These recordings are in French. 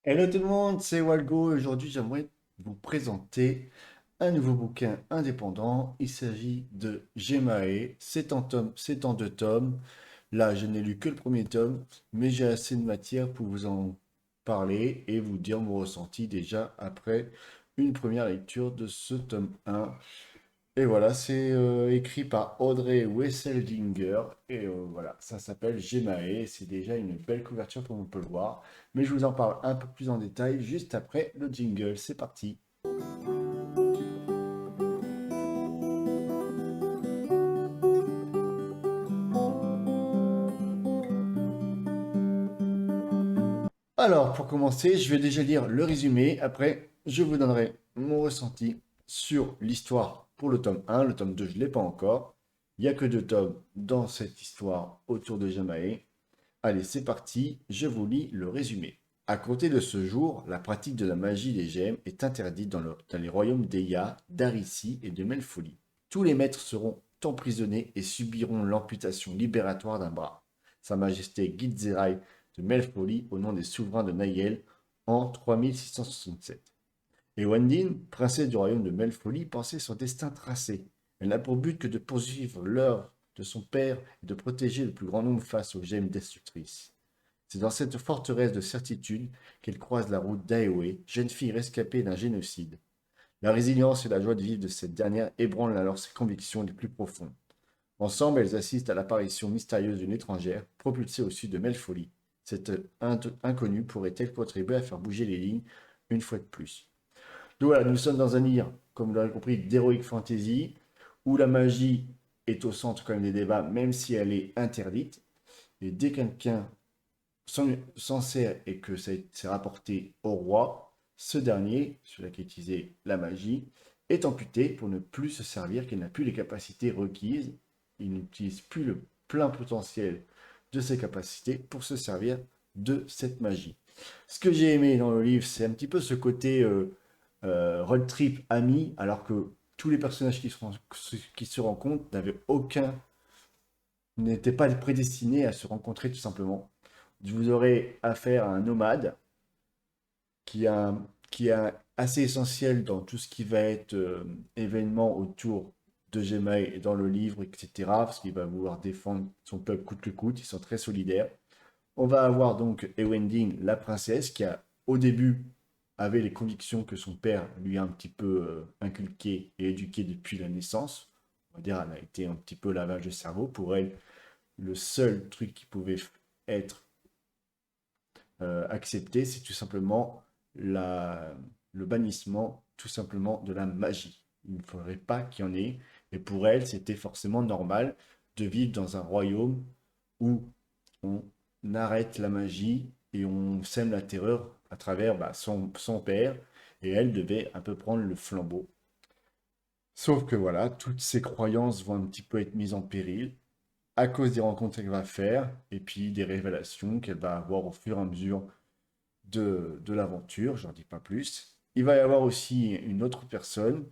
Hello tout le monde, c'est Walgo. Aujourd'hui, j'aimerais vous présenter un nouveau bouquin indépendant. Il s'agit de Gemae. C'est en 2 tomes. Là, je n'ai lu que le premier tome, mais j'ai assez de matière pour vous en parler et vous dire mon ressenti déjà après une première lecture de ce tome 1. Et voilà, c'est écrit par Audrey Wesseldinger. Et voilà, ça s'appelle Gemae. C'est déjà une belle couverture comme on peut le voir. Mais je vous en parle un peu plus en détail juste après le jingle. C'est parti. Alors, pour commencer, je vais déjà lire le résumé. Après, je vous donnerai mon ressenti sur l'histoire pour le tome 1. Le tome 2, je ne l'ai pas encore. Il n'y a que 2 tomes dans cette histoire autour de Jamae. Allez, c'est parti, je vous lis le résumé. À compter de ce jour, la pratique de la magie des gemmes est interdite dans les royaumes d'Eya, d'Arissi et de Melfoli. Tous les maîtres seront emprisonnés et subiront l'amputation libératoire d'un bras. Sa Majesté Gilzerai de Melfoli au nom des souverains de Nayel en 3667. Et Wendin, princesse du royaume de Melfoli, pensait son destin tracé. Elle n'a pour but que de poursuivre l'œuvre de son père et de protéger le plus grand nombre face aux gemmes destructrices. C'est dans cette forteresse de certitude qu'elle croise la route d'Aewe, jeune fille rescapée d'un génocide. La résilience et la joie de vivre de cette dernière ébranlent alors ses convictions les plus profondes. Ensemble, elles assistent à l'apparition mystérieuse d'une étrangère, propulsée au sud de Melfoli. Cette inconnue pourrait-elle contribuer à faire bouger les lignes une fois de plus? Donc voilà, nous sommes dans un livre, comme vous l'avez compris, d'heroic fantasy, où la magie est au centre quand même des débats, même si elle est interdite. Et dès que quelqu'un s'en sert et que c'est rapporté au roi, ce dernier, celui qui a utilisé la magie, est amputé pour ne plus se servir, qu'il n'a plus les capacités requises, il n'utilise plus le plein potentiel de ses capacités pour se servir de cette magie. Ce que j'ai aimé dans le livre, c'est un petit peu ce côté road trip ami, alors que tous les personnages qui se rencontrent n'étaient pas prédestinés à se rencontrer tout simplement. Vous aurez affaire à un nomade qui est assez essentiel dans tout ce qui va être événement autour de Jemaï et dans le livre, etc. Parce qu'il va vouloir défendre son peuple coûte que coûte. Ils sont très solidaires. On va avoir donc Ewending, la princesse, qui a au début avait les convictions que son père lui a un petit peu inculquées et éduquées depuis la naissance. On va dire, elle a été un petit peu lavage de cerveau. Pour elle, le seul truc qui pouvait être accepté, c'est tout simplement le bannissement tout simplement de la magie. Il ne faudrait pas qu'il y en ait. Et pour elle, c'était forcément normal de vivre dans un royaume où on arrête la magie et on sème la terreur à travers son père. Et elle devait un peu prendre le flambeau. Sauf que voilà, toutes ses croyances vont un petit peu être mises en péril à cause des rencontres qu'elle va faire et puis des révélations qu'elle va avoir au fur et à mesure de l'aventure, j'en dis pas plus. Il va y avoir aussi une autre personne,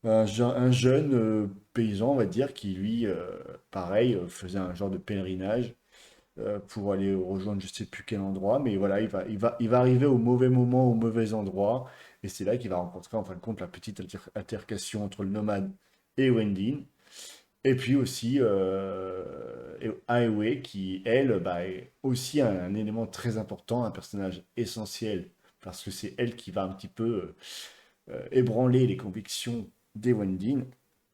un jeune paysan, on va dire, qui lui, pareil, faisait un genre de pèlerinage pour aller rejoindre je sais plus quel endroit, mais voilà, il va arriver au mauvais moment, au mauvais endroit, et c'est là qu'il va rencontrer en fin de compte la petite altercation entre le nomade et Wendin. Et puis aussi Aiwei qui, elle, bah, est aussi un élément très important, un personnage essentiel, parce que c'est elle qui va un petit peu ébranler les convictions des Wendin.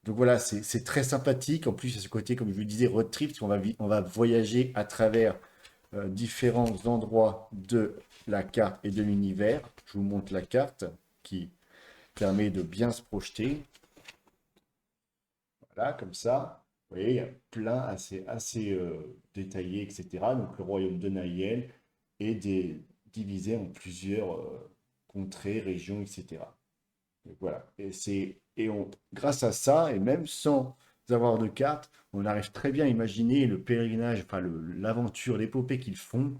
Donc voilà, c'est très sympathique. En plus, il y a ce côté, comme je vous le disais, road trip, parce qu'on on va voyager à travers différents endroits de la carte et de l'univers. Je vous montre la carte qui permet de bien se projeter. Voilà, comme ça. Vous voyez, il y a plein assez détaillé, etc. Donc le royaume de Naïel est divisé en plusieurs contrées, régions, etc. Donc voilà. Grâce à ça, et même sans avoir de carte, on arrive très bien à imaginer le pèlerinage, enfin l'aventure, l'épopée qu'ils font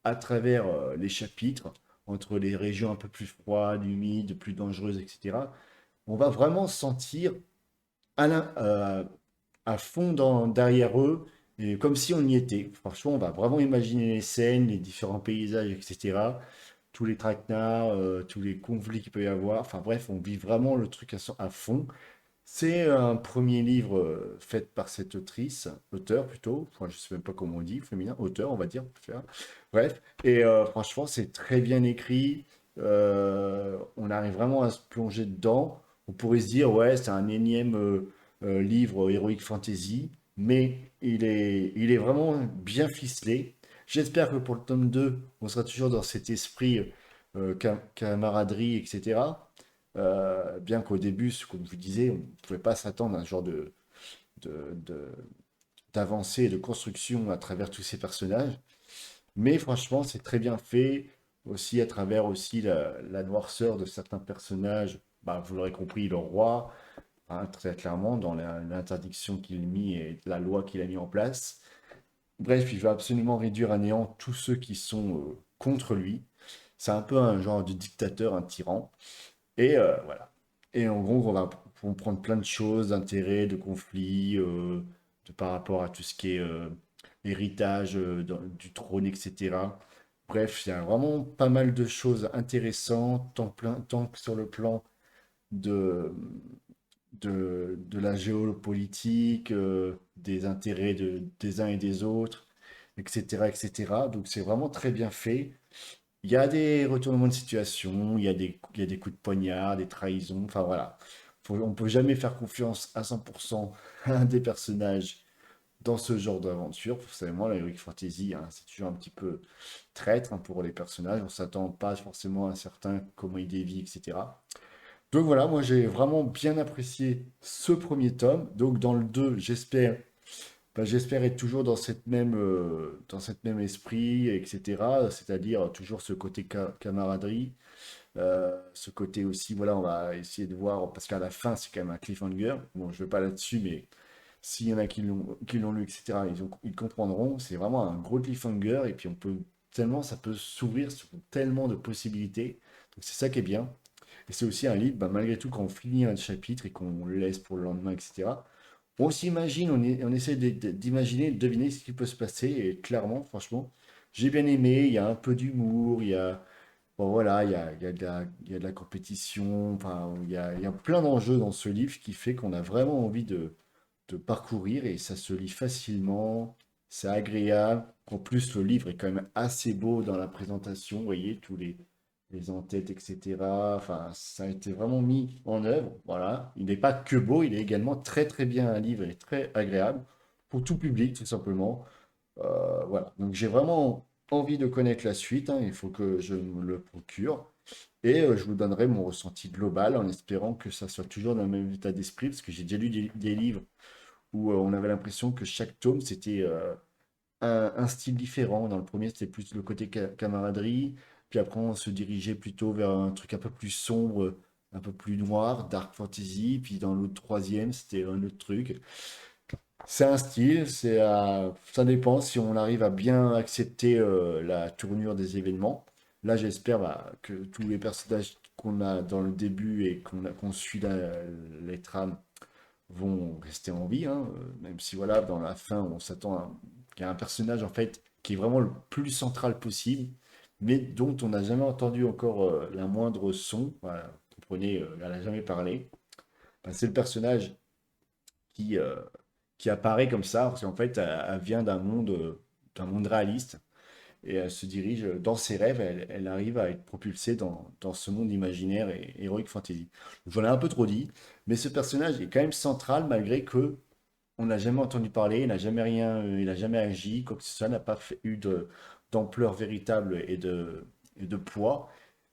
à travers les chapitres, entre les régions un peu plus froides, humides, plus dangereuses, etc. On va vraiment sentir à fond derrière eux, et comme si on y était. Franchement, on va vraiment imaginer les scènes, les différents paysages, etc. tous les traquenards, tous les conflits qu'il peut y avoir. Enfin bref, on vit vraiment le truc à fond. C'est un premier livre fait par cette autrice, auteur plutôt, enfin, je sais même pas comment on dit, féminin, auteur on va dire, bref, et franchement c'est très bien écrit, on arrive vraiment à se plonger dedans, on pourrait se dire ouais c'est un énième livre Heroic Fantasy, mais il est vraiment bien ficelé. J'espère que pour le tome 2 on sera toujours dans cet esprit camaraderie, etc. Bien qu'au début, comme je vous disais, on ne pouvait pas s'attendre à un genre de- de- d'avancée et de construction à travers tous ces personnages. Mais franchement, c'est très bien fait, aussi à travers aussi la noirceur de certains personnages. Bah, vous l'aurez compris, le roi, hein, très clairement, dans l'interdiction qu'il a mis et la loi qu'il a mis en place. Bref, il va absolument réduire à néant tous ceux qui sont contre lui. C'est un peu un genre de dictateur, un tyran. Et voilà. Et en gros, on va comprendre plein de choses, d'intérêts, de conflits, par rapport à tout ce qui est héritage du trône, etc. Bref, il y a vraiment pas mal de choses intéressantes, tant que sur le plan de, de la géopolitique, des intérêts des uns et des autres, etc., etc. Donc c'est vraiment très bien fait. Il y a des retournements de situation, il y a des coups de poignard, des trahisons, enfin voilà. On peut jamais faire confiance à 100% à un des personnages dans ce genre d'aventure. Forcément, la Heroic Fantasy, hein, c'est toujours un petit peu traître, hein, pour les personnages. On s'attend pas forcément à certains, comment ils dévient, etc. Donc voilà, moi j'ai vraiment bien apprécié ce premier tome. Donc dans le 2, j'espère être toujours dans cette même esprit, etc. C'est-à-dire toujours ce côté camaraderie, ce côté aussi, voilà, on va essayer de voir, parce qu'à la fin, c'est quand même un cliffhanger. Bon, je ne vais pas là-dessus, mais s'il y en a qui l'ont lu, etc., ils comprendront. C'est vraiment un gros cliffhanger, et puis ça peut s'ouvrir sur tellement de possibilités. Donc c'est ça qui est bien. Et c'est aussi un livre, bah, malgré tout, quand on finit un chapitre et qu'on le laisse pour le lendemain, etc., on s'imagine, on essaie d'imaginer, de deviner ce qui peut se passer. Et clairement, franchement, j'ai bien aimé. Il y a un peu d'humour, bon, voilà, il y a de la compétition. Enfin, il y a plein d'enjeux dans ce livre qui fait qu'on a vraiment envie de parcourir et ça se lit facilement. C'est agréable. En plus, le livre est quand même assez beau dans la présentation. Vous voyez, les en-têtes, etc. Enfin, ça a été vraiment mis en œuvre. Voilà. Il n'est pas que beau, il est également très très bien un livre et très agréable pour tout public, tout simplement. Voilà. Donc j'ai vraiment envie de connaître la suite, hein. Il faut que je me le procure. Et je vous donnerai mon ressenti global en espérant que ça soit toujours dans le même état d'esprit, parce que j'ai déjà lu des livres où on avait l'impression que chaque tome, c'était un style différent. Dans le premier, c'était plus le côté camaraderie. Puis après, on se dirigeait plutôt vers un truc un peu plus sombre, un peu plus noir, dark fantasy. Puis dans l'autre troisième, c'était un autre truc. C'est un style, ça dépend si on arrive à bien accepter la tournure des événements. Là, j'espère bah, que tous les personnages qu'on a dans le début et qu'on suit les trames vont rester en vie, hein, même si voilà, dans la fin, on s'attend qu'il y a un personnage en fait qui est vraiment le plus central possible, mais dont on n'a jamais entendu encore la moindre son. Voilà, vous comprenez, elle n'a jamais parlé. Ben, c'est le personnage qui, euh, qui apparaît comme ça, parce qu'en fait, elle vient d'un monde réaliste et elle se dirige dans ses rêves, elle arrive à être propulsée dans ce monde imaginaire et heroic fantasy. J'en ai un peu trop dit, mais ce personnage est quand même central malgré que on n'a jamais entendu parler, il n'a jamais rien, il n'a jamais agi, quoi que ce soit, n'a pas eu d'ampleur véritable et de poids.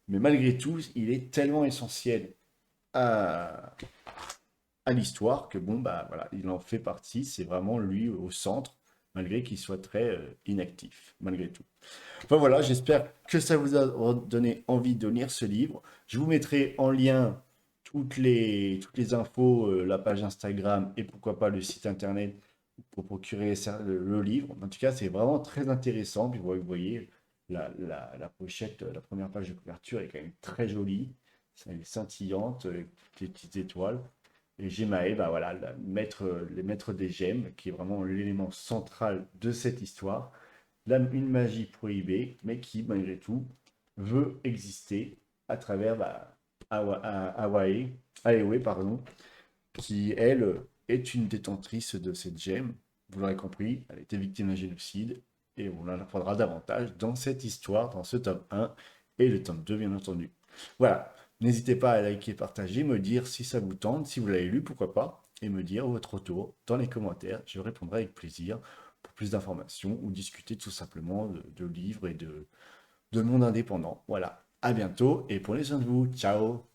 Mais malgré tout, il est tellement essentiel à, à l'histoire que bon, bah voilà, il en fait partie. C'est vraiment lui au centre, malgré qu'il soit très inactif, malgré tout. Enfin voilà, j'espère que ça vous a donné envie de lire ce livre. Je vous mettrai en lien toutes les infos, la page Instagram et pourquoi pas le site internet pour procurer le livre. En tout cas, c'est vraiment très intéressant. Puis vous voyez, la pochette, la première page de couverture est quand même très jolie. Elle est scintillante, des petites étoiles. Et Gemae, bah voilà, les maîtres des gemmes, qui est vraiment l'élément central de cette histoire. Là, une magie prohibée, mais qui, malgré tout, veut exister à travers Hawaii, Aewe, pardon, qui, elle, est une détentrice de cette gemme. Vous l'aurez compris, elle a été victime d'un génocide, et on en apprendra davantage dans cette histoire, dans ce tome 1 et le tome 2, bien entendu. Voilà, n'hésitez pas à liker, partager, me dire si ça vous tente, si vous l'avez lu, pourquoi pas, et me dire votre retour dans les commentaires. Je répondrai avec plaisir pour plus d'informations ou discuter tout simplement de livres et de monde indépendant. Voilà, à bientôt et prenez soin de vous. Ciao!